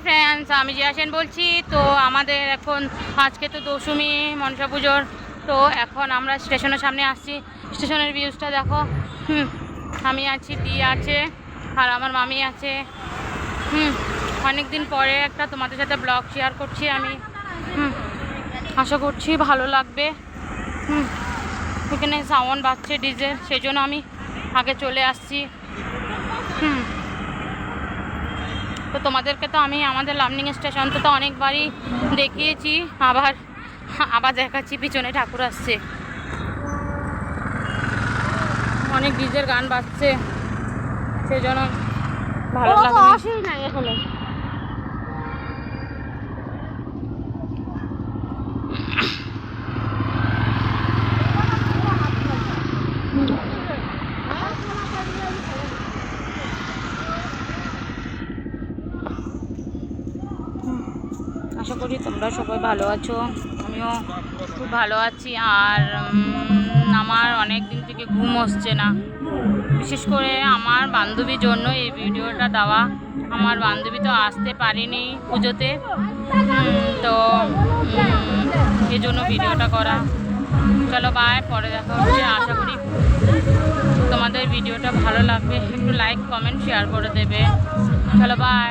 Friends, আমি জিয়া সেন বলছি। তো আমাদের এখন আজকে তো দশমী মনসা পুজোর। তো এখন আমরা স্টেশনের সামনে আসছি। স্টেশনের ভিউজটা দেখো। আমি আছি, দি আছে, আর আমার মামি আছে। অনেক দিন পরে একটা তোমাদের সাথে ব্লগ শেয়ার করছি আমি। আশা করছি ভালো লাগবে। এখানে সাউন্ড বাজছে ডিজে, সেই জন্য আমি আগে চলে আসছি। তো তোমাদেরকে তো আমি আমাদের লার্নিং স্টেশন তো অনেকবারই দেখিয়েছি, আবার দেখাচ্ছি। পিছনে ঠাকুর আসছে, অনেক ডিজের গান বাজছে, সেই জন্য ভালো লাগছে না এখনো। আশা করি তোমরা সবাই ভালো আছো, আমিও খুব ভালো আছি। আর আমার অনেক দিন থেকে ঘুম হচ্ছে না, বিশেষ করে আমার বান্ধবীর জন্য এই ভিডিওটা দেওয়া। আমার বান্ধবী তো আসতে পারেনি পুজোতে, তো এই জন্য ভিডিওটা করা। চলো বাই, পরে দেখা হচ্ছে। আশা করি তোমাদের ভিডিওটা ভালো লাগবে, একটু লাইক কমেন্ট শেয়ার করে দেবে। চলো বাই।